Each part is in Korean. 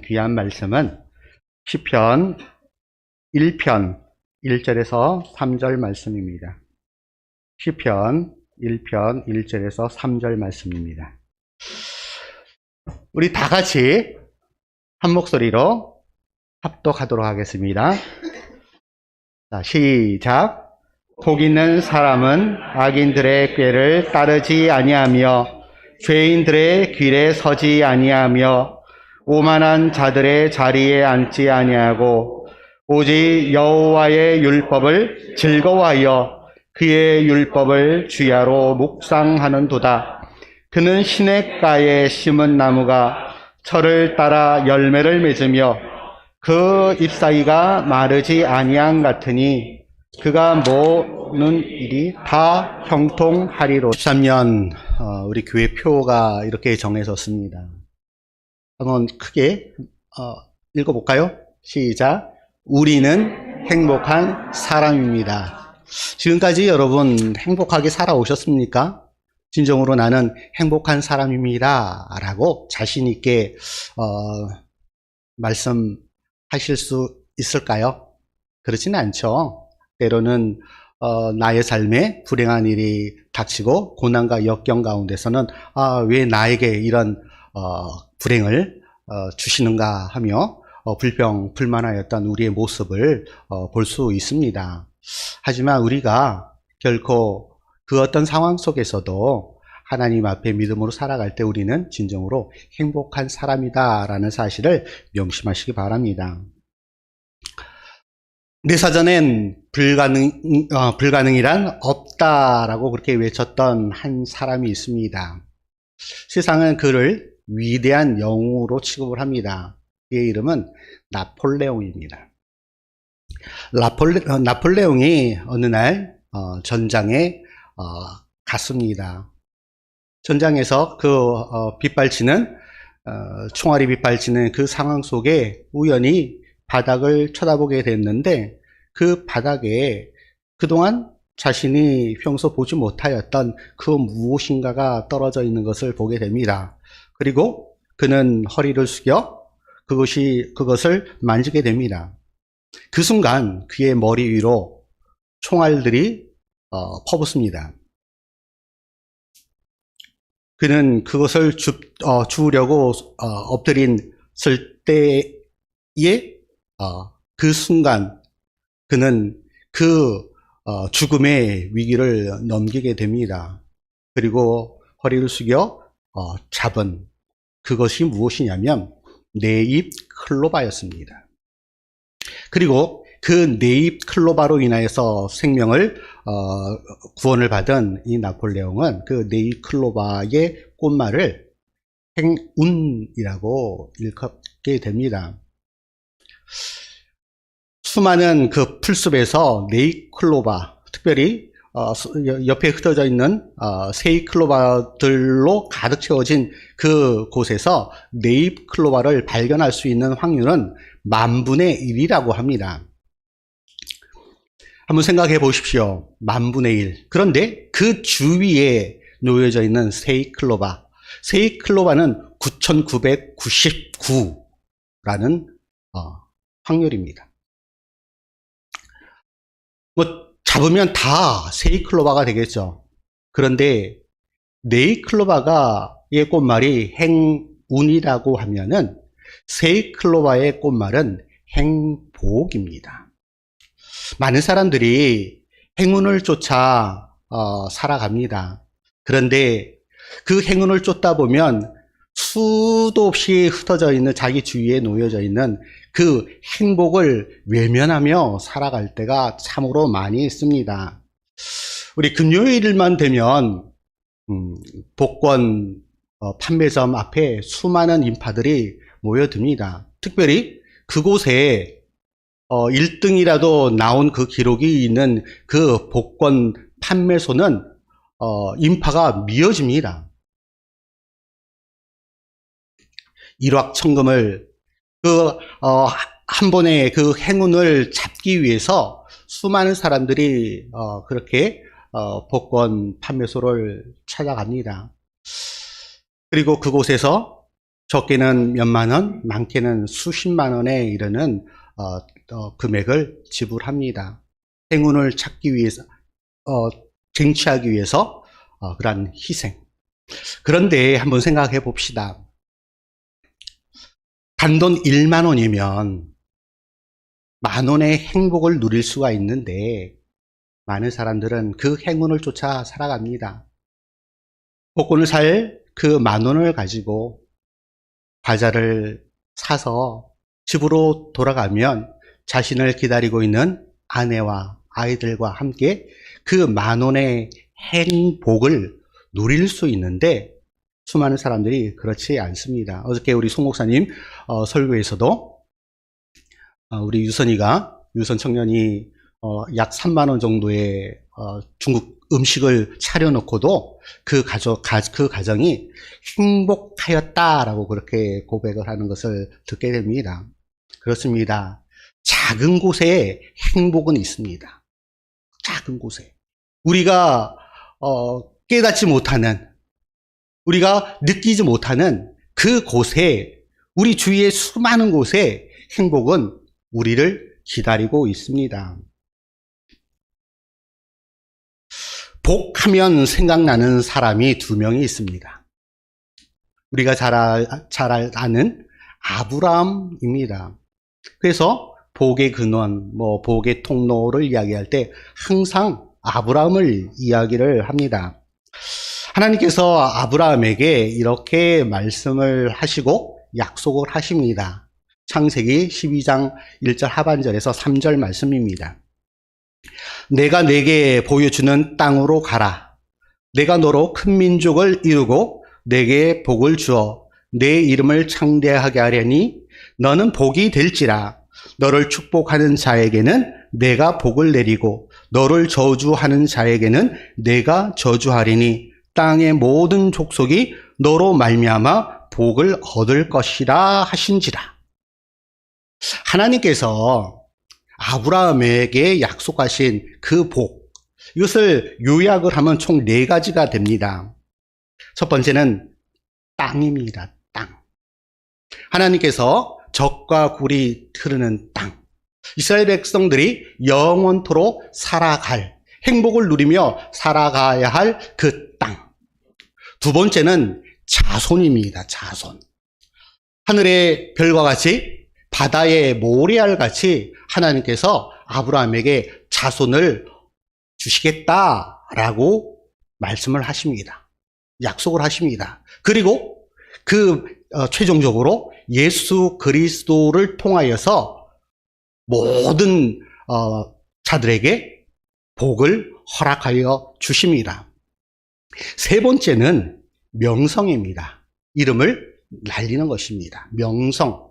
귀한 말씀은 시편 1편 1절에서 3절 말씀입니다. 시편 1편 1절에서 3절 말씀입니다. 우리 다 같이 한 목소리로 합독하도록 하겠습니다. 자, 시작. 복 있는 사람은 악인들의 꾀를 따르지 아니하며 죄인들의 길에 서지 아니하며 오만한 자들의 자리에 앉지 아니하고 오직 여호와의 율법을 즐거워하여 그의 율법을 주야로 묵상하는도다. 그는 시냇가에 심은 나무가 철을 따라 열매를 맺으며 그 잎사귀가 마르지 아니함 같으니 그가 모는 일이 다 형통하리로. 13년 우리 교회 표가 이렇게 정해졌습니다. 한번 크게 읽어볼까요? 시작. 우리는 행복한 사람입니다. 지금까지 여러분 행복하게 살아오셨습니까? 진정으로 나는 행복한 사람입니다 라고 자신 있게 말씀하실 수 있을까요? 그렇지는 않죠. 때로는 나의 삶에 불행한 일이 닥치고 고난과 역경 가운데서는 왜 나에게 이런 불행을 주시는가 하며 불평불만하였던 우리의 모습을 볼 수 있습니다. 하지만 우리가 결코 그 어떤 상황 속에서도 하나님 앞에 믿음으로 살아갈 때 우리는 진정으로 행복한 사람이다 라는 사실을 명심하시기 바랍니다. 내 사전엔 불가능이란 없다라고 그렇게 외쳤던 한 사람이 있습니다. 세상은 그를 위대한 영웅으로 취급을 합니다. 그의 이름은 나폴레옹입니다. 나폴레옹이 어느 날 전장에 갔습니다. 전장에서 그 빗발치는 총알이 빗발치는 그 상황 속에 우연히 바닥을 쳐다보게 됐는데 그 바닥에 그동안 자신이 평소 보지 못하였던 그 무엇인가가 떨어져 있는 것을 보게 됩니다. 그리고 그는 허리를 숙여 그것을 만지게 됩니다. 그 순간 그의 머리 위로 총알들이 퍼붓습니다. 그는 그것을 주우려고 엎드렸을 때에 그 순간 그는 그 죽음의 위기를 넘기게 됩니다. 그리고 허리를 숙여 잡은 그것이 무엇이냐면 네잎 클로바였습니다. 그리고 그 네잎 클로바로 인하여서 생명을 구원을 받은 이 나폴레옹은 그 네잎 클로바의 꽃말을 행운이라고 일컫게 됩니다. 수많은 그 풀숲에서 네잎 클로바, 특별히 옆에 흩어져 있는 세잎 클로바들로 가득 채워진 그 곳에서 네잎 클로바를 발견할 수 있는 확률은 10,000분의 1이라고 합니다. 한번 생각해 보십시오. 10,000분의 1. 그런데 그 주위에 놓여져 있는 세잎 클로바. 세잎 클로바는 9,999라는 확률입니다. 잡으면 다 세잎 클로바가 되겠죠. 그런데 네잎 클로바의 꽃말이 행운이라고 하면은 세잎 클로바의 꽃말은 행복입니다. 많은 사람들이 행운을 쫓아 살아갑니다. 그런데 그 행운을 쫓다 보면 수도 없이 흩어져 있는 자기 주위에 놓여져 있는 그 행복을 외면하며 살아갈 때가 참으로 많이 있습니다. 우리 금요일만 되면 복권 판매점 앞에 수많은 인파들이 모여듭니다. 특별히 그곳에 1등이라도 나온 그 기록이 있는 그 복권 판매소는 인파가 미어집니다. 일확천금을 한 번에 그 행운을 잡기 위해서 수많은 사람들이 그렇게 복권 판매소를 찾아갑니다. 그리고 그곳에서 적게는 몇만 원, 많게는 수십만 원에 이르는 금액을 지불합니다. 행운을 찾기 위해서, 쟁취하기 위해서 그러한 희생. 그런데 한번 생각해 봅시다. 단돈 1만 원이면 만 원의 행복을 누릴 수가 있는데 많은 사람들은 그 행운을 쫓아 살아갑니다. 복권을 살 그 만 원을 가지고 과자를 사서 집으로 돌아가면 자신을 기다리고 있는 아내와 아이들과 함께 그 만 원의 행복을 누릴 수 있는데 수많은 사람들이 그렇지 않습니다. 어저께 우리 송 목사님 설교에서도 우리 유선 청년이 약 3만 원 정도의 중국 음식을 차려놓고도 그 가정이 행복하였다라고 그렇게 고백을 하는 것을 듣게 됩니다. 그렇습니다. 작은 곳에 행복은 있습니다. 작은 곳에. 우리가 깨닫지 못하는, 우리가 느끼지 못하는 그 곳에, 우리 주위의 수많은 곳에 행복은 우리를 기다리고 있습니다. 복하면 생각나는 사람이 두 명이 있습니다. 우리가 잘 아는 아브라함입니다. 그래서 복의 근원, 복의 통로를 이야기할 때 항상 아브라함을 이야기를 합니다. 하나님께서 아브라함에게 이렇게 말씀을 하시고 약속을 하십니다. 창세기 12장 1절 하반절에서 3절 말씀입니다. 내가 내게 보여주는 땅으로 가라. 내가 너로 큰 민족을 이루고 내게 복을 주어 내 이름을 창대하게 하려니 너는 복이 될지라. 너를 축복하는 자에게는 내가 복을 내리고 너를 저주하는 자에게는 내가 저주하리니 땅의 모든 족속이 너로 말미암아 복을 얻을 것이라 하신지라. 하나님께서 아브라함에게 약속하신 그 복, 이것을 요약을 하면 총 4가지가 됩니다. 첫 번째는 땅입니다. 땅. 하나님께서 젖과 굴이 흐르는 땅. 이스라엘 백성들이 영원토록 살아갈, 행복을 누리며 살아가야 할 그 땅. 두 번째는 자손입니다. 자손. 하늘의 별과 같이 바다의 모래알 같이 하나님께서 아브라함에게 자손을 주시겠다라고 말씀을 하십니다. 약속을 하십니다. 그리고 최종적으로 예수 그리스도를 통하여서 모든 자들에게 복을 허락하여 주십니다. 세 번째는 명성입니다. 이름을 날리는 것입니다. 명성.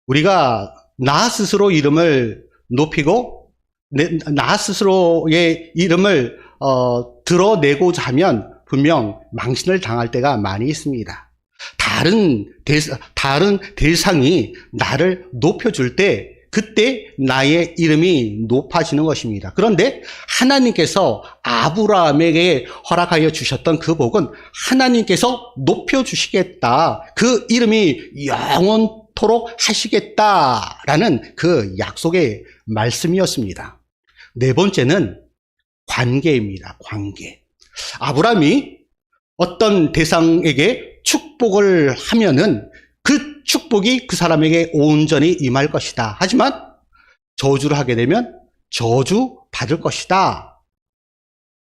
우리가 나 스스로 이름을 높이고 나 스스로의 이름을 드러내고자 하면 분명 망신을 당할 때가 많이 있습니다. 다른 대상이 나를 높여줄 때 그때 나의 이름이 높아지는 것입니다. 그런데 하나님께서 아브라함에게 허락하여 주셨던 그 복은 하나님께서 높여주시겠다. 그 이름이 영원토록 하시겠다라는 그 약속의 말씀이었습니다. 네 번째는 관계입니다. 관계. 아브라함이 어떤 대상에게 축복을 하면은 그 축복이 그 사람에게 온전히 임할 것이다. 하지만 저주를 하게 되면 저주 받을 것이다.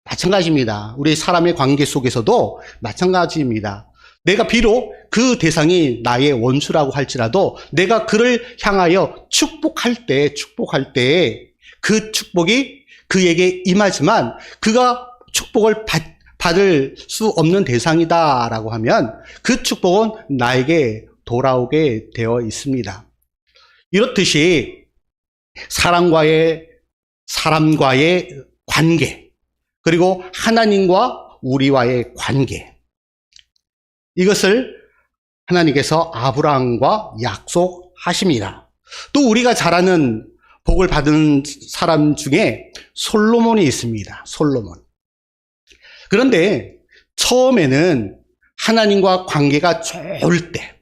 마찬가지입니다. 우리 사람의 관계 속에서도 마찬가지입니다. 내가 비록 그 대상이 나의 원수라고 할지라도 내가 그를 향하여 축복할 때 그 축복이 그에게 임하지만 그가 축복을 받을 수 없는 대상이다라고 하면 그 축복은 나에게 돌아오게 되어 있습니다. 이렇듯이 사람과의 관계, 그리고 하나님과 우리와의 관계, 이것을 하나님께서 아브라함과 약속하십니다. 또 우리가 잘 아는 복을 받은 사람 중에 솔로몬이 있습니다. 솔로몬. 그런데 처음에는 하나님과 관계가 좋을 때,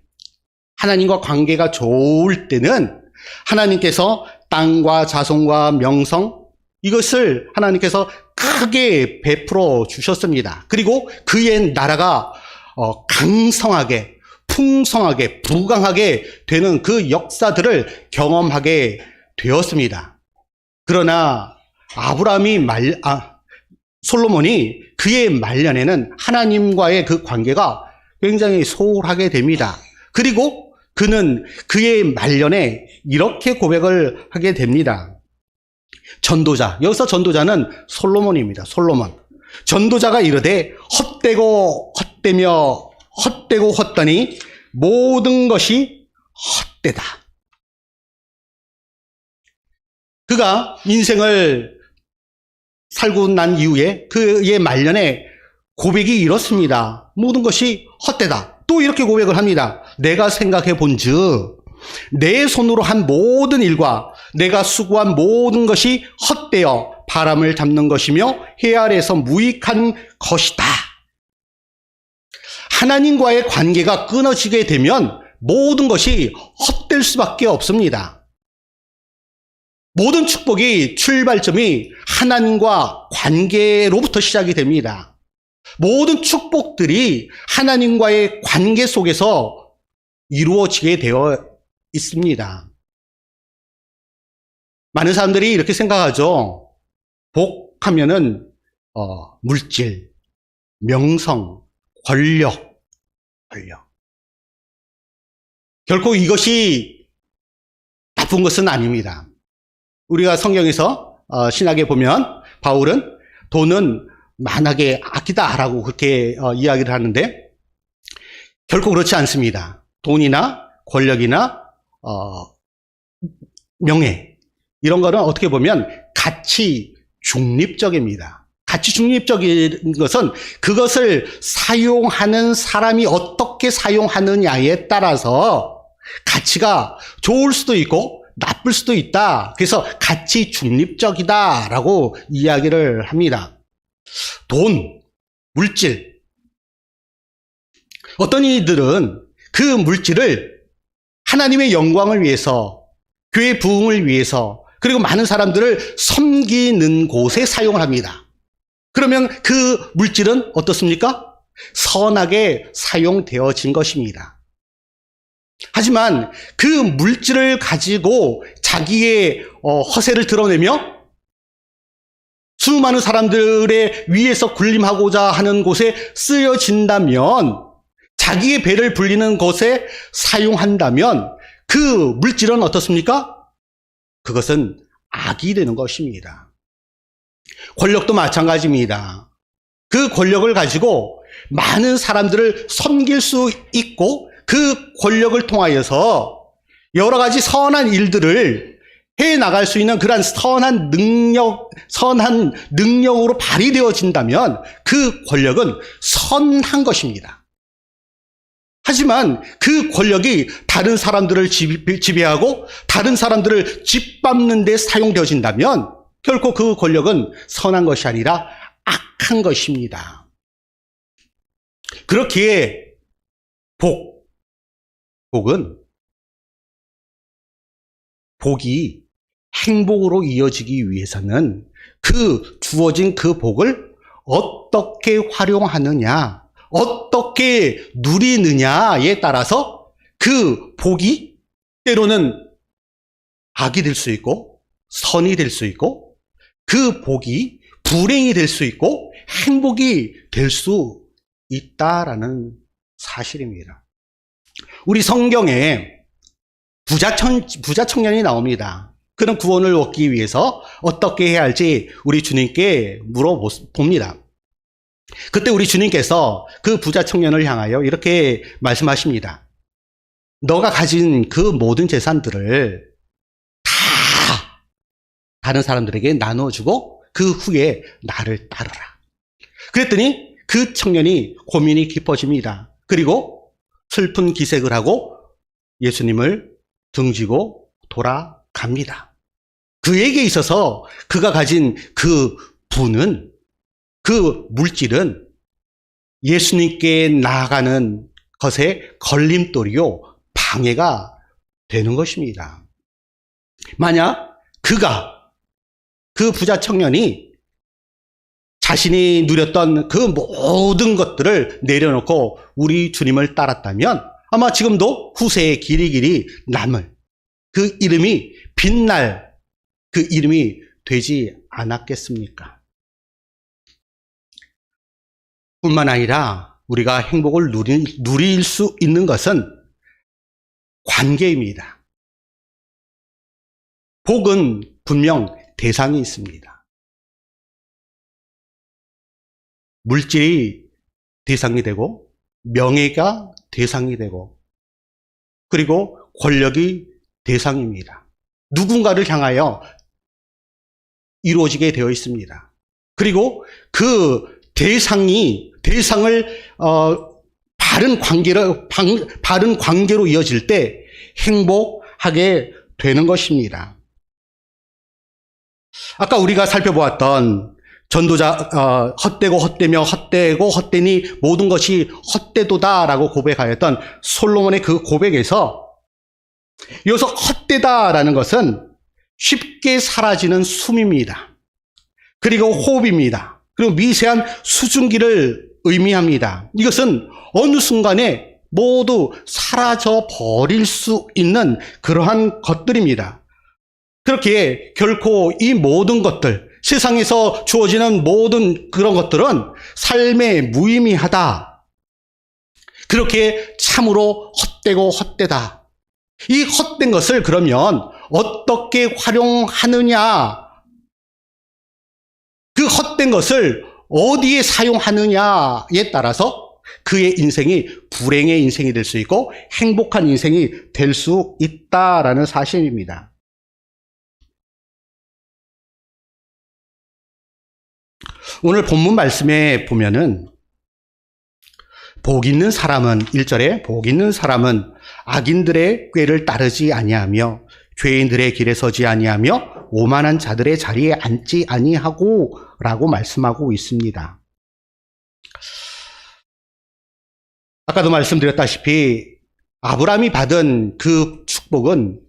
하나님과 관계가 좋을 때는 하나님께서 땅과 자손과 명성, 이것을 하나님께서 크게 베풀어 주셨습니다. 그리고 그의 나라가 강성하게, 풍성하게, 부강하게 되는 그 역사들을 경험하게 되었습니다. 그러나 솔로몬이 그의 말년에는 하나님과의 그 관계가 굉장히 소홀하게 됩니다. 그리고 그는 그의 말년에 이렇게 고백을 하게 됩니다. 전도자, 여기서 전도자는 솔로몬입니다. 솔로몬. 전도자가 이르되 헛되고 헛되며 헛되고 헛되니 모든 것이 헛되다. 그가 인생을 살고 난 이후에 그의 말년에 고백이 이렇습니다. 모든 것이 헛되다. 또 이렇게 고백을 합니다. 내가 생각해 본즉 내 손으로 한 모든 일과 내가 수고한 모든 것이 헛되어 바람을 잡는 것이며 해 아래에서 무익한 것이다. 하나님과의 관계가 끊어지게 되면 모든 것이 헛될 수밖에 없습니다. 모든 축복이 출발점이 하나님과 관계로부터 시작이 됩니다. 모든 축복들이 하나님과의 관계 속에서 이루어지게 되어 있습니다. 많은 사람들이 이렇게 생각하죠. 복하면은 물질, 명성, 권력. 결코 이것이 나쁜 것은 아닙니다. 우리가 성경에서 신약에 보면 바울은 돈은 만하게 아끼다라고 그렇게 이야기를 하는데 결코 그렇지 않습니다. 돈이나 권력이나 명예 이런 거는 어떻게 보면 가치 중립적입니다. 가치 중립적인 것은 그것을 사용하는 사람이 어떻게 사용하느냐에 따라서 가치가 좋을 수도 있고 나쁠 수도 있다. 그래서 가치 중립적이다라고 이야기를 합니다. 돈, 물질. 어떤 이들은 그 물질을 하나님의 영광을 위해서, 교회 부흥을 위해서, 그리고 많은 사람들을 섬기는 곳에 사용을 합니다. 그러면 그 물질은 어떻습니까? 선하게 사용되어진 것입니다. 하지만 그 물질을 가지고 자기의 허세를 드러내며 수많은 사람들의 위에서 군림하고자 하는 곳에 쓰여진다면, 자기의 배를 불리는 것에 사용한다면 그 물질은 어떻습니까? 그것은 악이 되는 것입니다. 권력도 마찬가지입니다. 그 권력을 가지고 많은 사람들을 섬길 수 있고 그 권력을 통하여서 여러 가지 선한 일들을 해 나갈 수 있는 그러한 선한 능력으로 발휘되어진다면 그 권력은 선한 것입니다. 하지만 그 권력이 다른 사람들을 지배하고 다른 사람들을 짓밟는 데 사용되어진다면 결코 그 권력은 선한 것이 아니라 악한 것입니다. 그렇기에 복이 행복으로 이어지기 위해서는 그 주어진 그 복을 어떻게 활용하느냐, 어떻게 누리느냐에 따라서 그 복이 때로는 악이 될 수 있고 선이 될 수 있고 그 복이 불행이 될 수 있고 행복이 될 수 있다라는 사실입니다. 우리 성경에 부자 청년이 나옵니다. 그런 구원을 얻기 위해서 어떻게 해야 할지 우리 주님께 물어봅니다. 그때 우리 주님께서 그 부자 청년을 향하여 이렇게 말씀하십니다. 너가 가진 그 모든 재산들을 다 다른 사람들에게 나눠주고 그 후에 나를 따르라. 그랬더니 그 청년이 고민이 깊어집니다. 그리고 슬픈 기색을 하고 예수님을 등지고 돌아갑니다. 그에게 있어서 그가 가진 그 부는, 그 물질은 예수님께 나아가는 것에 걸림돌이요, 방해가 되는 것입니다. 만약 그 부자 청년이 자신이 누렸던 그 모든 것들을 내려놓고 우리 주님을 따랐다면 아마 지금도 후세에 길이길이 남을 그 이름이 빛날 그 이름이 되지 않았겠습니까? 뿐만 아니라 우리가 행복을 누릴 수 있는 것은 관계입니다. 복은 분명 대상이 있습니다. 물질이 대상이 되고, 명예가 대상이 되고, 그리고 권력이 대상입니다. 누군가를 향하여 이루어지게 되어 있습니다. 그리고 그 대상을 바른 관계로 이어질 때 행복하게 되는 것입니다. 아까 우리가 살펴보았던 전도자, 헛되고 헛되며 헛되고 헛되니 모든 것이 헛되도다라고 고백하였던 솔로몬의 그 고백에서 여기서 헛되다라는 것은 쉽게 사라지는 숨입니다. 그리고 호흡입니다. 그리고 미세한 수증기를 의미합니다. 이것은 어느 순간에 모두 사라져 버릴 수 있는 그러한 것들입니다. 그렇게 결코 이 모든 것들, 세상에서 주어지는 모든 그런 것들은 삶에 무의미하다. 그렇게 참으로 헛되고 헛되다. 이 헛된 것을 그러면 어떻게 활용하느냐, 그 헛된 것을 어디에 사용하느냐에 따라서 그의 인생이 불행의 인생이 될 수 있고 행복한 인생이 될 수 있다라는 사실입니다. 오늘 본문 말씀에 보면은 복 있는 사람은 1절에 복 있는 사람은 악인들의 꾀를 따르지 아니하며 죄인들의 길에 서지 아니하며 오만한 자들의 자리에 앉지 아니하고 라고 말씀하고 있습니다. 아까도 말씀드렸다시피 아브라함이 받은 그 축복은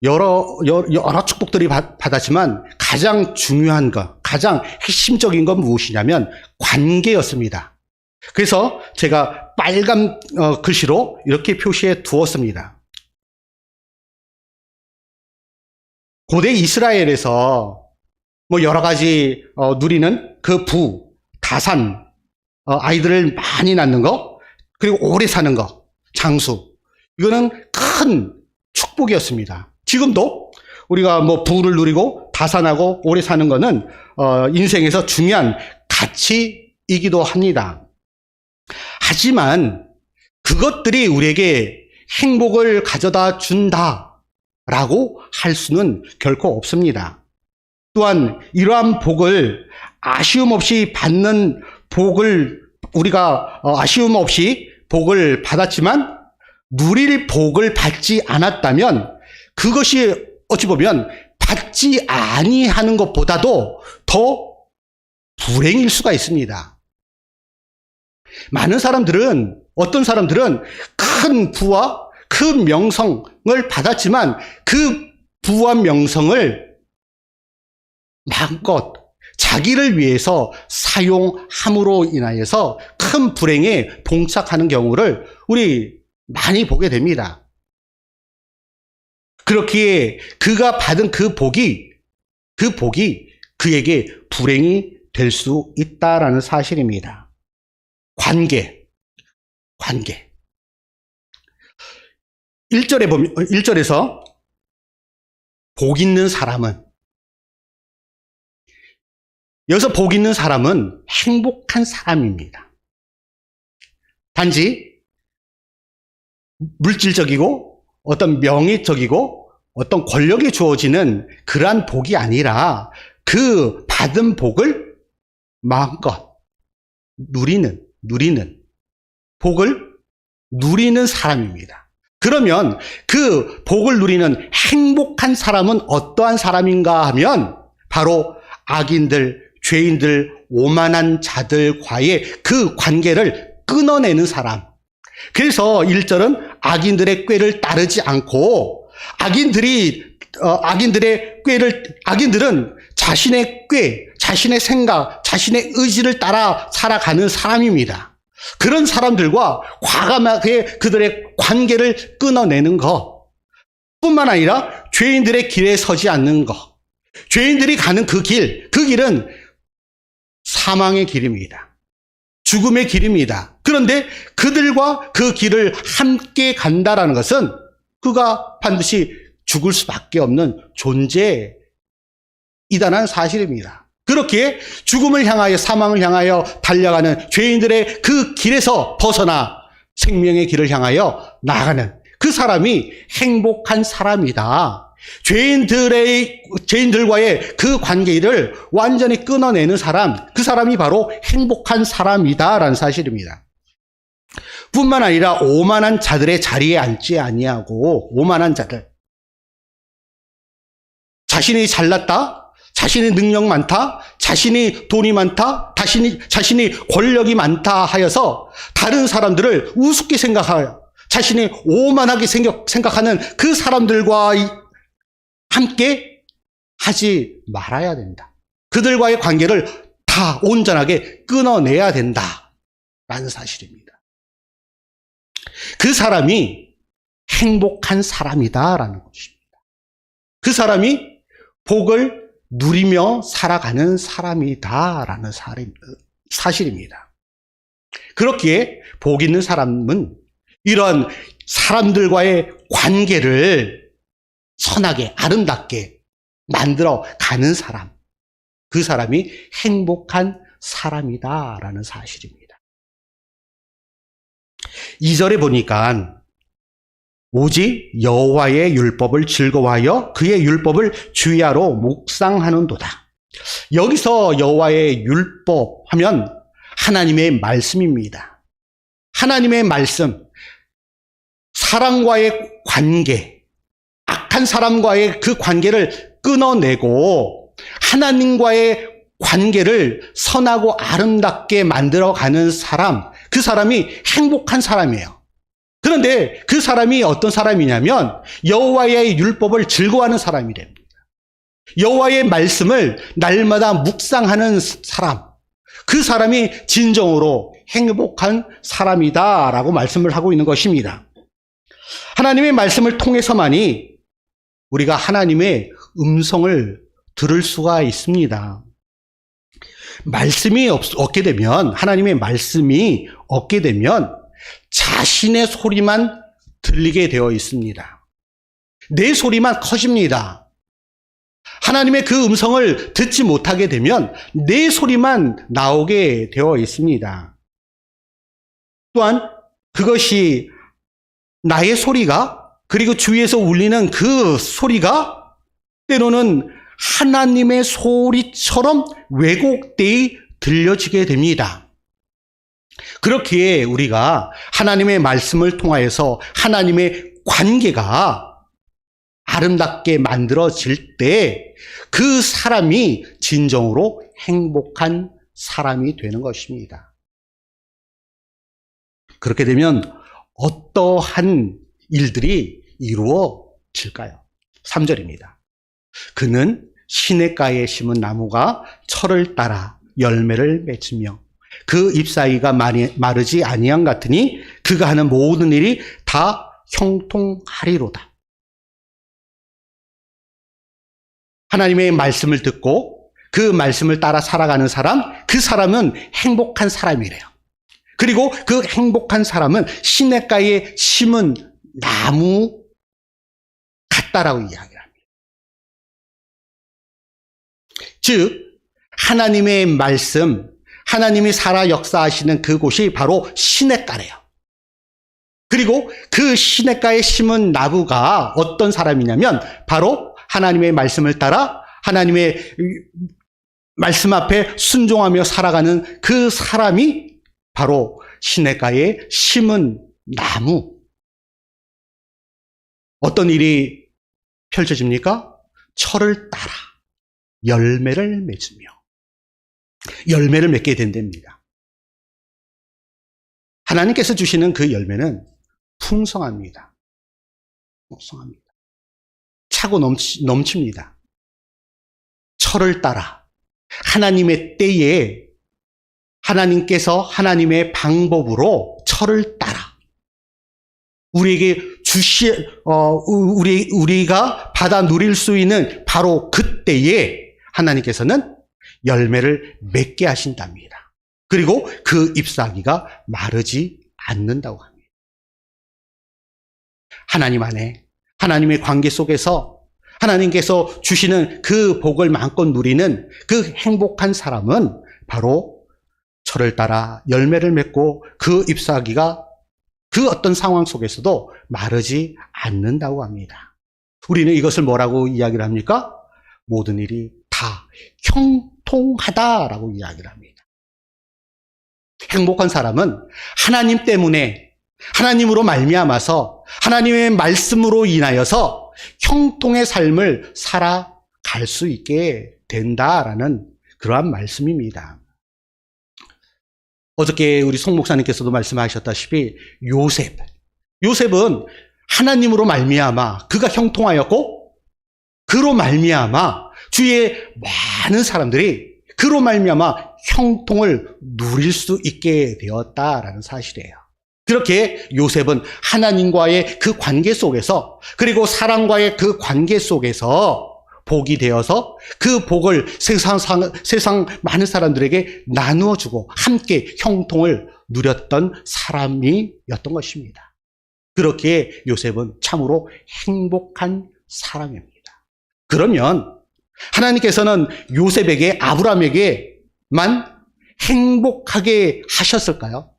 여러 축복들이 받았지만 가장 중요한 것, 가장 핵심적인 건 무엇이냐면 관계였습니다. 그래서 제가 빨간 글씨로 이렇게 표시해 두었습니다. 고대 이스라엘에서 뭐 여러 가지 누리는 그 다산, 아이들을 많이 낳는 거, 그리고 오래 사는 거, 장수, 이거는 큰 축복이었습니다. 지금도 우리가 뭐 부를 누리고 다산하고 오래 사는 거는 인생에서 중요한 가치이기도 합니다. 하지만 그것들이 우리에게 행복을 가져다 준다라고 할 수는 결코 없습니다. 또한 이러한 복을 아쉬움 없이 받는 복을 우리가 아쉬움 없이 복을 받았지만 누릴 복을 받지 않았다면 그것이 어찌 보면 받지 아니하는 것보다도 더 불행일 수가 있습니다. 많은 사람들은, 어떤 사람들은 큰 부와 큰 명성을 받았지만 그 부와 명성을 마음껏 자기를 위해서 사용함으로 인하여서 큰 불행에 봉착하는 경우를 우리 많이 보게 됩니다. 그렇기에 그가 받은 그 복이 그에게 불행이 될 수 있다라는 사실입니다. 관계. 1절에서 복 있는 사람은, 여기서 복 있는 사람은 행복한 사람입니다. 단지 물질적이고 어떤 명예적이고 어떤 권력이 주어지는 그러한 복이 아니라 그 받은 복을 마음껏 누리는 복을 누리는 사람입니다. 그러면 그 복을 누리는 행복한 사람은 어떠한 사람인가 하면 바로 악인들, 죄인들, 오만한 자들과의 그 관계를 끊어내는 사람. 그래서 1절은 악인들의 꾀를 따르지 않고 악인들은 자신의 꾀, 자신의 생각, 자신의 의지를 따라 살아가는 사람입니다. 그런 사람들과 과감하게 그들의 관계를 끊어내는 것 뿐만 아니라 죄인들의 길에 서지 않는 것. 죄인들이 가는 그 길은 사망의 길입니다. 죽음의 길입니다. 그런데 그들과 그 길을 함께 간다라는 것은 그가 반드시 죽을 수밖에 없는 존재이다는 사실입니다. 그렇게 죽음을 향하여 사망을 향하여 달려가는 죄인들의 그 길에서 벗어나 생명의 길을 향하여 나아가는 그 사람이 행복한 사람이다. 죄인들과의 그 관계를 완전히 끊어내는 사람, 그 사람이 바로 행복한 사람이다라는 사실입니다. 뿐만 아니라 오만한 자들의 자리에 앉지 아니하고, 오만한 자들, 자신이 잘났다, 자신의 능력 많다, 자신이 돈이 많다, 자신이 권력이 많다 하여서 다른 사람들을 우습게 생각하여 자신이 오만하게 생각하는 그 사람들과 함께 하지 말아야 된다. 그들과의 관계를 다 온전하게 끊어내야 된다라는 사실입니다. 그 사람이 행복한 사람이다라는 것입니다. 그 사람이 복을 누리며 살아가는 사람이다라는 사실입니다. 그렇기에 복 있는 사람은 이런 사람들과의 관계를 선하게, 아름답게 만들어 가는 사람, 그 사람이 행복한 사람이다라는 사실입니다. 2절에 보니까 오직 여호와의 율법을 즐거워하여 그의 율법을 주야로 묵상하는도다. 여기서 여호와의 율법 하면 하나님의 말씀입니다. 하나님의 말씀, 사람과의 관계, 악한 사람과의 그 관계를 끊어내고 하나님과의 관계를 선하고 아름답게 만들어가는 사람, 그 사람이 행복한 사람이에요. 그런데 그 사람이 어떤 사람이냐면 여호와의 율법을 즐거워하는 사람이 됩니다. 여호와의 말씀을 날마다 묵상하는 사람, 그 사람이 진정으로 행복한 사람이다라고 말씀을 하고 있는 것입니다. 하나님의 말씀을 통해서만이 우리가 하나님의 음성을 들을 수가 있습니다. 말씀이 없게 되면, 하나님의 말씀이 없게 되면 자신의 소리만 들리게 되어 있습니다. 내 소리만 커집니다. 하나님의 그 음성을 듣지 못하게 되면 내 소리만 나오게 되어 있습니다. 또한 그것이 나의 소리가, 그리고 주위에서 울리는 그 소리가 때로는 하나님의 소리처럼 왜곡되이 들려지게 됩니다. 그렇기에 우리가 하나님의 말씀을 통하여서 하나님의 관계가 아름답게 만들어질 때 그 사람이 진정으로 행복한 사람이 되는 것입니다. 그렇게 되면 어떠한 일들이 이루어질까요? 3절입니다. 그는 시냇가에 심은 나무가 철을 따라 열매를 맺으며 그 잎사귀가 마르지 아니함 같으니 그가 하는 모든 일이 다 형통하리로다. 하나님의 말씀을 듣고 그 말씀을 따라 살아가는 사람, 그 사람은 행복한 사람이래요. 그리고 그 행복한 사람은 시냇가에 심은 나무 같다라고 이야기합니다. 즉 하나님의 말씀, 하나님이 살아 역사하시는 그곳이 바로 시냇가래요. 그리고 그 시냇가에 심은 나무가 어떤 사람이냐면 바로 하나님의 말씀을 따라 하나님의 말씀 앞에 순종하며 살아가는 그 사람이 바로 시냇가에 심은 나무. 어떤 일이 펼쳐집니까? 철을 따라 열매를 맺으며 열매를 맺게 된답니다. 하나님께서 주시는 그 열매는 풍성합니다. 풍성합니다. 차고 넘칩니다. 철을 따라 하나님의 때에 하나님께서 하나님의 방법으로 철을 따라 우리에게 우리가 받아 누릴 수 있는 바로 그때에 하나님께서는 열매를 맺게 하신답니다. 그리고 그 잎사귀가 마르지 않는다고 합니다. 하나님 안에 하나님의 관계 속에서 하나님께서 주시는 그 복을 마음껏 누리는 그 행복한 사람은 바로 철을 따라 열매를 맺고 그 잎사귀가 그 어떤 상황 속에서도 마르지 않는다고 합니다. 우리는 이것을 뭐라고 이야기를 합니까? 모든 일이 다 형통하다라고 이야기를 합니다. 행복한 사람은 하나님 때문에 하나님으로 말미암아서 하나님의 말씀으로 인하여서 형통의 삶을 살아갈 수 있게 된다라는 그러한 말씀입니다. 어저께 우리 송 목사님께서도 말씀하셨다시피 요셉은 하나님으로 말미암아 그가 형통하였고 그로 말미암아 주위의 많은 사람들이 그로 말미암아 형통을 누릴 수 있게 되었다라는 사실이에요. 그렇게 요셉은 하나님과의 그 관계 속에서 그리고 사람과의 그 관계 속에서 복이 되어서 그 복을 세상 많은 사람들에게 나누어 주고 함께 형통을 누렸던 사람이었던 것입니다. 그렇게 요셉은 참으로 행복한 사람입니다. 그러면 하나님께서는 요셉에게 아브라함에게만 행복하게 하셨을까요?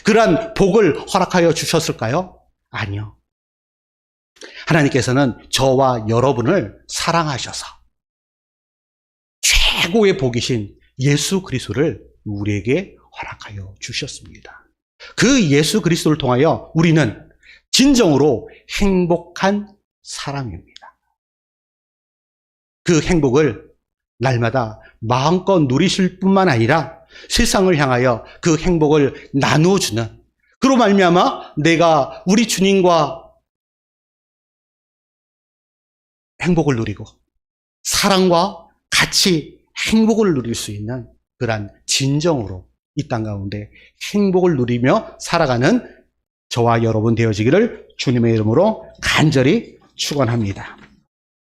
그러한 복을 허락하여 주셨을까요? 아니요. 하나님께서는 저와 여러분을 사랑하셔서 최고의 복이신 예수 그리스도를 우리에게 허락하여 주셨습니다. 그 예수 그리스도를 통하여 우리는 진정으로 행복한 사람입니다. 그 행복을 날마다 마음껏 누리실 뿐만 아니라 세상을 향하여 그 행복을 나누어주는 그로 말미암아 내가 우리 주님과 행복을 누리고 사랑과 같이 행복을 누릴 수 있는 그러한 진정으로 이 땅 가운데 행복을 누리며 살아가는 저와 여러분 되어지기를 주님의 이름으로 간절히 축원합니다.